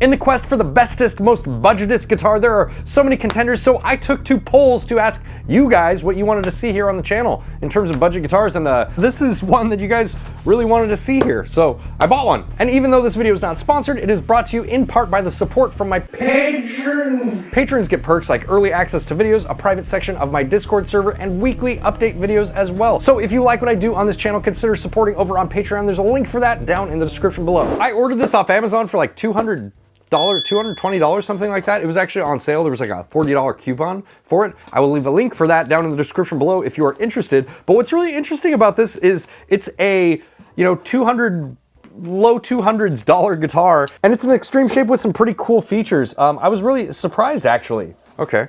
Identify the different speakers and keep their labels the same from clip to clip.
Speaker 1: In the quest for the bestest, most budgetest guitar, there are so many contenders, so I took 2 polls to ask you guys what you wanted to see here on the channel in terms of budget guitars, and this is one that you guys really wanted to see here, so I bought one. And even though this video is not sponsored, it is brought to you in part by the support from my patrons. Patrons get perks like early access to videos, a private section of my Discord server, and weekly update videos as well. So if you like what I do on this channel, consider supporting over on Patreon. There's a link for that down in the description below. I ordered this off Amazon for like $220, something like that. It was actually on sale. There was like a $40 coupon for it. I will leave a link for that down in the description below if you are interested. But what's really interesting about this is it's a, low 200s guitar, and it's an extreme shape with some pretty cool features. I was really surprised actually. Okay,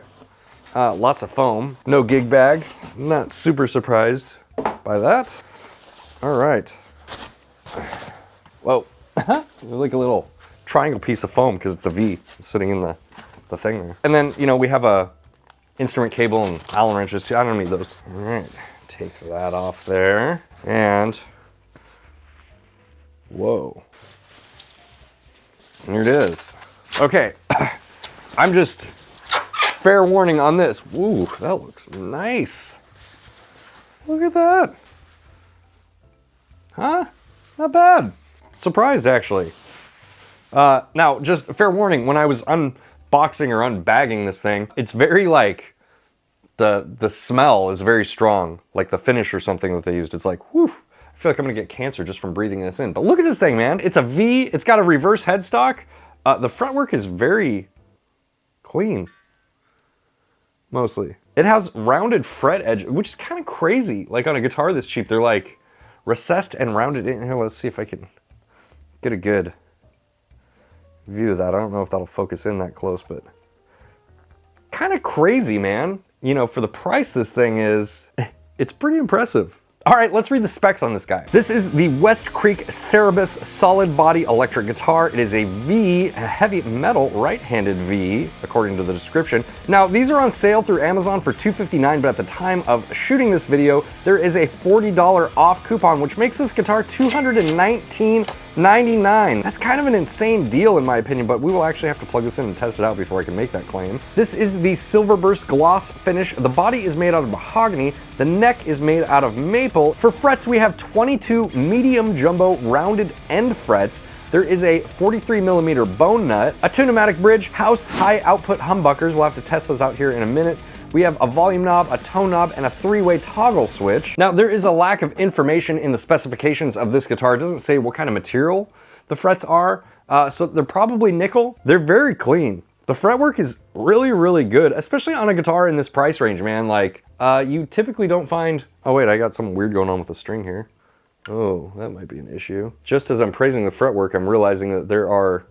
Speaker 1: lots of foam, no gig bag. Not super surprised by that. All right. Whoa, like a little triangle piece of foam because it's a V sitting in the thing there. And then, we have a instrument cable and Allen wrenches too. I don't need those. All right, take that off there. And, whoa. Here it is. Okay, I'm just fair warning on this. Ooh, that looks nice. Look at that. Huh? Not bad. Surprised actually. Now, just a fair warning, when I was unboxing or unbagging this thing, it's very like, the smell is very strong, like the finish or something that they used. It's like, whew, I feel like I'm gonna get cancer just from breathing this in. But look at this thing, man. It's a V, it's got a reverse headstock. The fretwork is very clean, mostly. It has rounded fret edge, which is kind of crazy. Like on a guitar this cheap, they're like recessed and rounded in. Here, let's see if I can get a good view of that. I don't know if that'll focus in that close, but kind of crazy, man. For the price this thing is, it's pretty impressive. All right, let's read the specs on this guy. This is the 𝗦𝗦𝗡𝗖𝗏 solid body electric guitar. It is a V, a heavy metal right-handed V, according to the description. Now, these are on sale through Amazon for $259, but at the time of shooting this video, there is a $40 off coupon, which makes this guitar $219.99. That's kind of an insane deal in my opinion, but we will actually have to plug this in and test it out before I can make that claim. This is the silver burst gloss finish. The body is made out of mahogany. The neck is made out of maple. For frets, we have 22 medium jumbo rounded end frets. There is a 43mm bone nut, a 2-pneumatic bridge, house high output humbuckers. We'll have to test those out here in a minute. We have a volume knob, a tone knob, and a 3-way toggle switch. Now, there is a lack of information in the specifications of this guitar. It doesn't say what kind of material the frets are, so they're probably nickel. They're very clean. The fretwork is really, really good, especially on a guitar in this price range, man. Like, you typically don't find... Oh wait, I got something weird going on with the string here. Oh, that might be an issue. Just as I'm praising the fretwork, I'm realizing that there are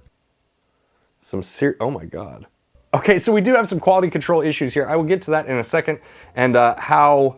Speaker 1: some oh my God. Okay, so we do have some quality control issues here. I will get to that in a second, and how,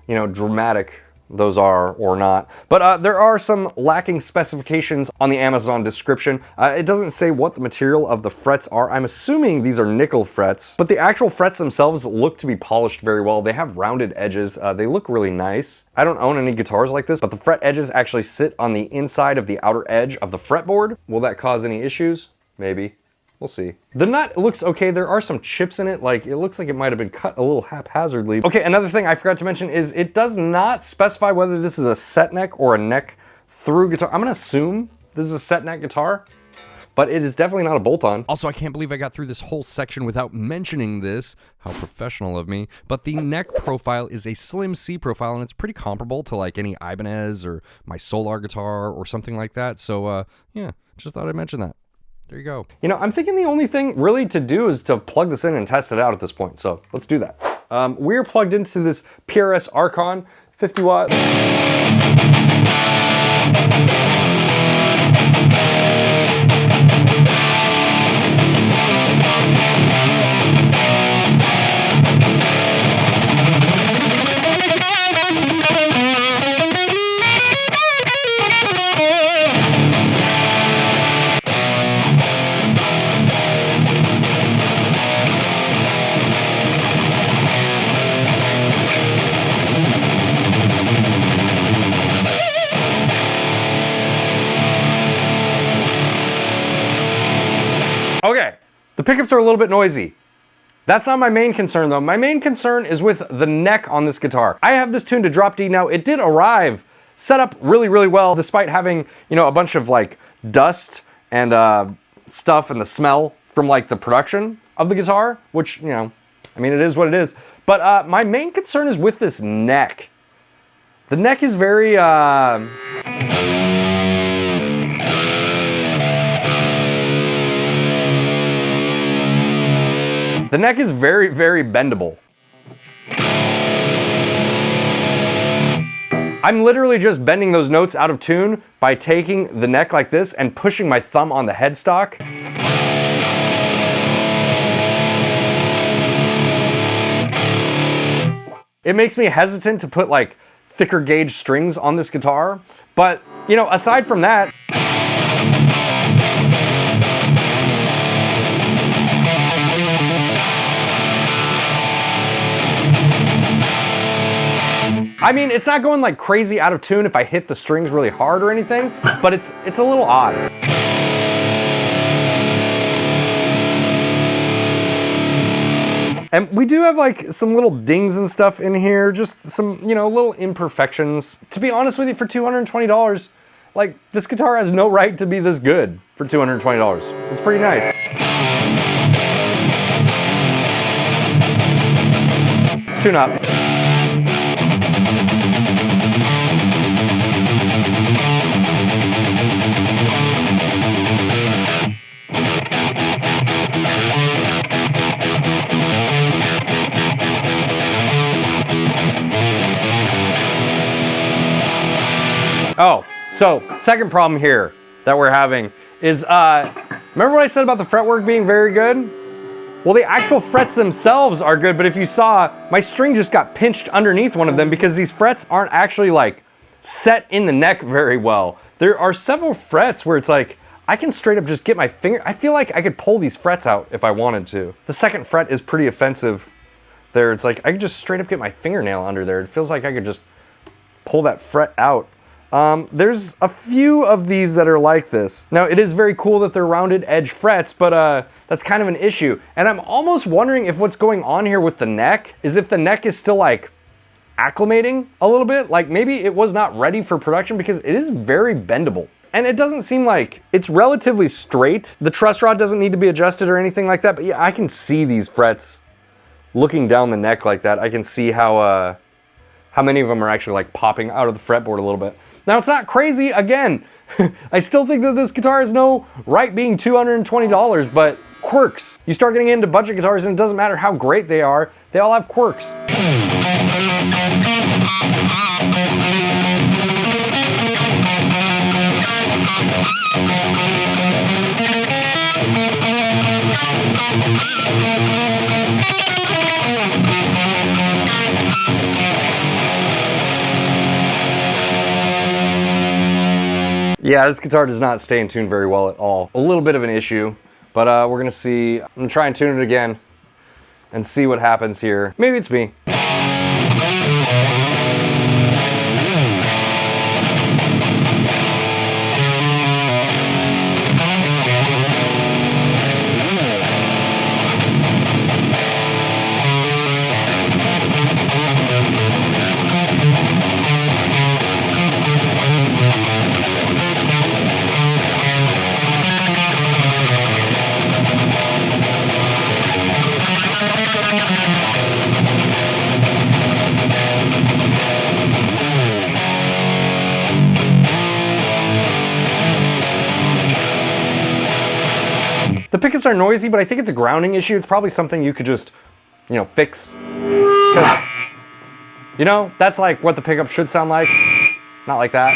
Speaker 1: dramatic those are or not. But there are some lacking specifications on the Amazon description. It doesn't say what the material of the frets are. I'm assuming these are nickel frets, but the actual frets themselves look to be polished very well. They have rounded edges. They look really nice. I don't own any guitars like this, but the fret edges actually sit on the inside of the outer edge of the fretboard. Will that cause any issues? Maybe. We'll see. The nut looks okay. There are some chips in it. Like, it looks like it might have been cut a little haphazardly. Okay, another thing I forgot to mention is it does not specify whether this is a set neck or a neck through guitar. I'm gonna assume this is a set neck guitar, but it is definitely not a bolt-on.
Speaker 2: Also, I can't believe I got through this whole section without mentioning this. How professional of me. But the neck profile is a slim C profile, and it's pretty comparable to like any Ibanez or my Solar guitar or something like that. So, yeah, just thought I'd mention that. There you go.
Speaker 1: I'm thinking the only thing really to do is to plug this in and test it out at this point. So let's do that. We're plugged into this PRS Archon 50 watt. Okay, the pickups are a little bit noisy. That's not my main concern though. My main concern is with the neck on this guitar. I have this tuned to drop D. Now it did arrive set up really, really well, despite having, you know, a bunch of like dust and stuff and the smell from like the production of the guitar, which, you know, I mean, it is what it is. But my main concern is with this neck. The neck is very, the neck is very, very bendable. I'm literally just bending those notes out of tune by taking the neck like this and pushing my thumb on the headstock. It makes me hesitant to put like thicker gauge strings on this guitar, but you know, aside from that, I mean, it's not going like crazy out of tune if I hit the strings really hard or anything, but it's a little odd. And we do have like some little dings and stuff in here, just some, you know, little imperfections. To be honest with you, for $220, like this guitar has no right to be this good for $220. It's pretty nice. Let's tune up. Oh, so second problem here that we're having is, remember what I said about the fretwork being very good? Well, the actual frets themselves are good, but if you saw, my string just got pinched underneath one of them because these frets aren't actually like set in the neck very well. There are several frets where it's like, I can straight up just get my finger, I feel like I could pull these frets out if I wanted to. The second fret is pretty offensive there. It's like, I could just straight up get my fingernail under there. It feels like I could just pull that fret out. There's a few of these that are like this. Now, it is very cool that they're rounded edge frets, but that's kind of an issue. And I'm almost wondering if what's going on here with the neck is if the neck is still like acclimating a little bit. Like maybe it was not ready for production because it is very bendable. And it doesn't seem like it's relatively straight. The truss rod doesn't need to be adjusted or anything like that, but yeah, I can see these frets looking down the neck like that. I can see how many of them are actually like popping out of the fretboard a little bit. Now, it's not crazy. Again, I still think that this guitar has no right being $220, but quirks. You start getting into budget guitars and it doesn't matter how great they are, they all have quirks. Yeah, this guitar does not stay in tune very well at all. A little bit of an issue, but we're gonna see. I'm gonna try and tune it again and see what happens here. Maybe it's me. The pickups are noisy, but I think it's a grounding issue. It's probably something you could just, you know, fix. Because, you know, that's like what the pickup should sound like. Not like that.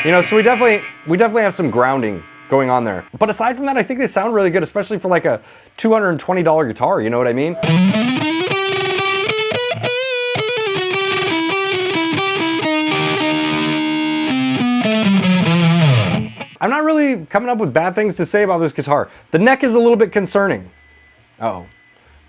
Speaker 1: You know, so we definitely have some grounding going on there. But aside from that, I think they sound really good, especially for like a $220 guitar, you know what I mean? I'm not really coming up with bad things to say about this guitar. The neck is a little bit concerning. Uh-oh.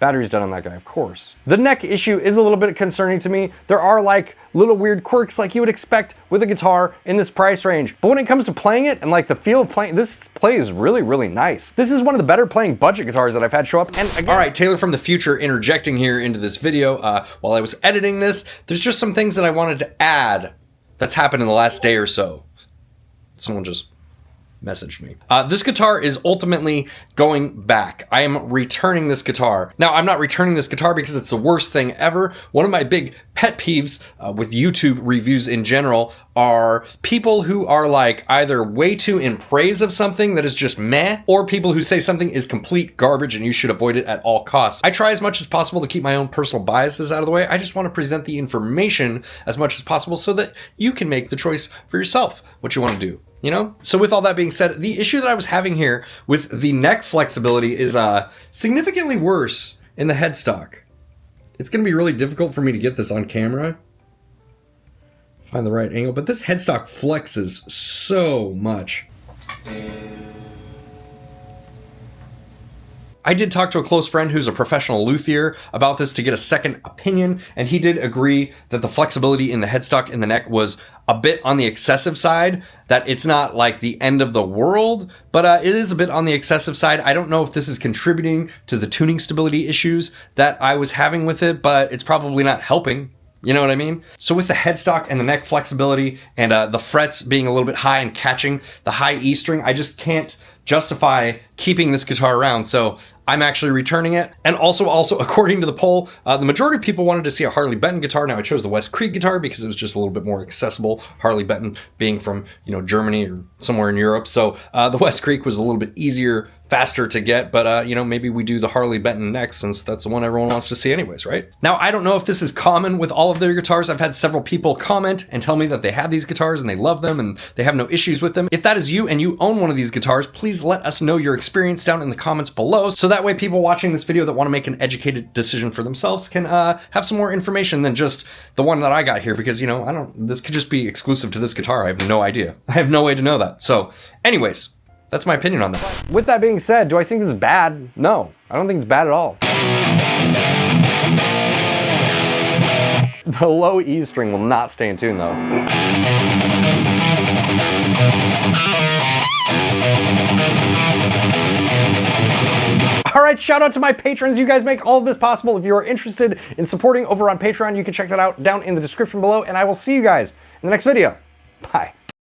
Speaker 1: Battery's dead on that guy, of course. The neck issue is a little bit concerning to me. There are like little weird quirks like you would expect with a guitar in this price range. But when it comes to playing it and like the feel of playing, this play is really, really nice. This is one of the better playing budget guitars that I've had show up. And again,
Speaker 2: all right, Taylor from the future interjecting here into this video. While I was editing this, there's just some things that I wanted to add that's happened in the last day or so. Someone just messaged me. This guitar is ultimately going back. I am returning this guitar. Now, I'm not returning this guitar because it's the worst thing ever. One of my big pet peeves with YouTube reviews in general are people who are like either way too in praise of something that is just meh, or people who say something is complete garbage and you should avoid it at all costs. I try as much as possible to keep my own personal biases out of the way. I just want to present the information as much as possible so that you can make the choice for yourself what you want to do. You know? So with all that being said, the issue that I was having here with the neck flexibility is significantly worse in the headstock. It's going to be really difficult for me to get this on camera. Find the right angle, but this headstock flexes so much. I did talk to a close friend who's a professional luthier about this to get a second opinion, and he did agree that the flexibility in the headstock in the neck was a bit on the excessive side, that it's not like the end of the world, but it is a bit on the excessive side. I don't know if this is contributing to the tuning stability issues that I was having with it, but it's probably not helping. You know what I mean? So with the headstock and the neck flexibility and the frets being a little bit high and catching the high E string, I just can't justify keeping this guitar around. So I'm actually returning it. And also according to the poll, the majority of people wanted to see a Harley Benton guitar. Now I chose the 𝗦𝗦 guitar because it was just a little bit more accessible. Harley Benton being from, you know, Germany or somewhere in Europe. So the 𝗦𝗦 was a little bit easier, faster to get, but you know, maybe we do the Harley Benton next since that's the one everyone wants to see anyways, right? Now, I don't know if this is common with all of their guitars. I've had several people comment and tell me that they have these guitars and they love them and they have no issues with them. If that is you and you own one of these guitars, please let us know your experience down in the comments below, so that way people watching this video that want to make an educated decision for themselves can have some more information than just the one that I got here, because, you know, this could just be exclusive to this guitar. I have no idea. I have no way to know that. So anyways, that's my opinion on that.
Speaker 1: With that being said, do I think this is bad? No, I don't think it's bad at all. The low E string will not stay in tune though. All right, shout out to my patrons. You guys make all of this possible. If you are interested in supporting over on Patreon, you can check that out down in the description below, and I will see you guys in the next video. Bye.